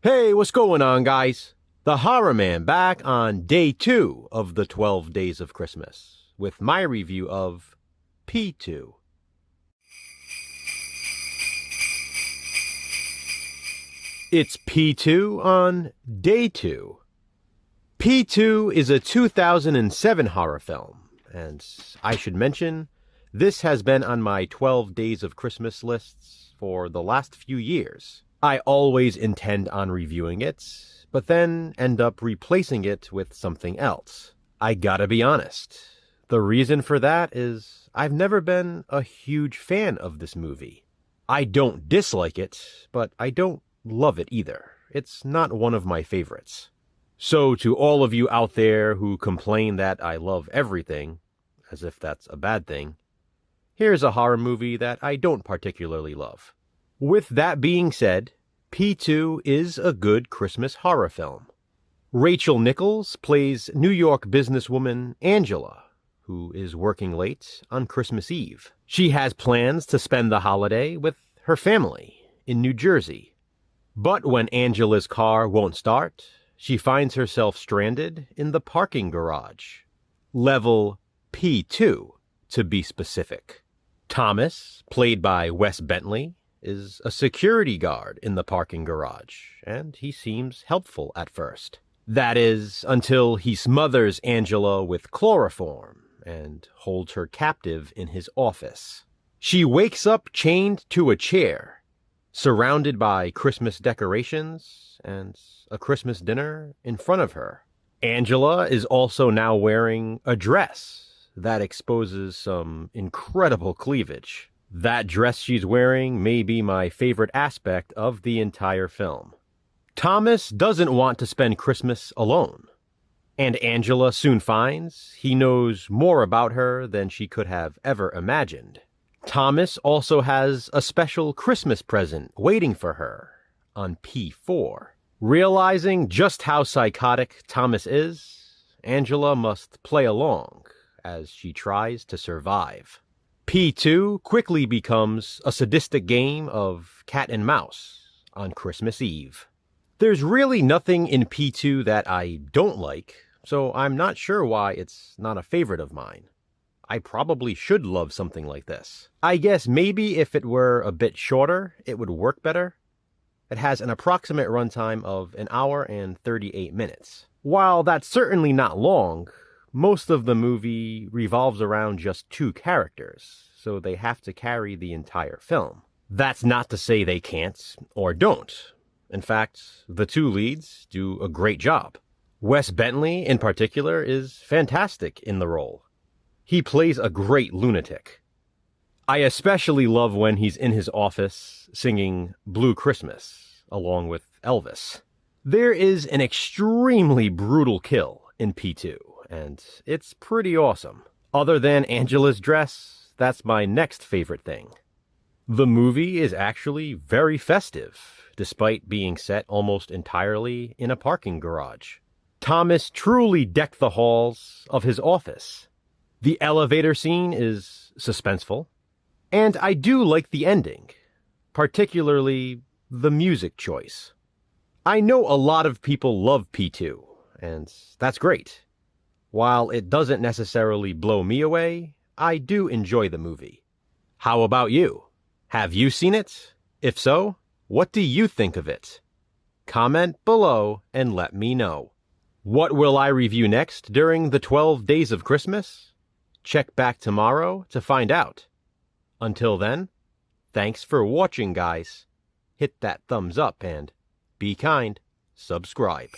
Hey, what's going on, guys? The Horror Man back on day 2 of the 12 Days of Christmas with my review of P2. It's P2 on day 2. P2 is a 2007 horror film, and I should mention, this has been on my 12 Days of Christmas lists for the last few years. I always intend on reviewing it, but then end up replacing it with something else. I gotta be honest. The reason for that is I've never been a huge fan of this movie. I don't dislike it, but I don't love it either. It's not one of my favorites. So to all of you out there who complain that I love everything, as if that's a bad thing, here's a horror movie that I don't particularly love. With that being said, P2 is a good Christmas horror film. Rachel Nichols plays New York businesswoman Angela, who is working late on Christmas Eve. She has plans to spend the holiday with her family in New Jersey. But when Angela's car won't start, she finds herself stranded in the parking garage. Level P2, to be specific. Thomas, played by Wes Bentley, is a security guard in the parking garage, and he seems helpful at first. That is, until he smothers Angela with chloroform and holds her captive in his office. She wakes up chained to a chair, surrounded by Christmas decorations and a Christmas dinner in front of her. Angela is also now wearing a dress that exposes some incredible cleavage. That dress she's wearing may be my favorite aspect of the entire film. Thomas doesn't want to spend Christmas alone, and Angela soon finds he knows more about her than she could have ever imagined. Thomas also has a special Christmas present waiting for her on P4. Realizing just how psychotic Thomas is, Angela must play along as she tries to survive. P2 quickly becomes a sadistic game of cat and mouse on Christmas Eve. There's really nothing in P2 that I don't like, so I'm not sure why it's not a favorite of mine. I probably should love something like this. I guess maybe if it were a bit shorter, it would work better. It has an approximate runtime of 1 hour and 38 minutes. While that's certainly not long, most of the movie revolves around just 2 characters, so they have to carry the entire film. That's not to say they can't or don't. In fact, the 2 leads do a great job. Wes Bentley, in particular, is fantastic in the role. He plays a great lunatic. I especially love when he's in his office singing Blue Christmas along with Elvis. There is an extremely brutal kill in P2. And it's pretty awesome. Other than Angela's dress, that's my next favorite thing. The movie is actually very festive, despite being set almost entirely in a parking garage. Thomas truly decked the halls of his office. The elevator scene is suspenseful, and I do like the ending, particularly the music choice. I know a lot of people love P2, and that's great. While it doesn't necessarily blow me away, I do enjoy the movie. How about you? Have you seen it? If so, what do you think of it? Comment below and let me know. What will I review next during the 12 Days of Christmas? Check back tomorrow to find out. Until then, thanks for watching, guys. Hit that thumbs up and be kind. Subscribe.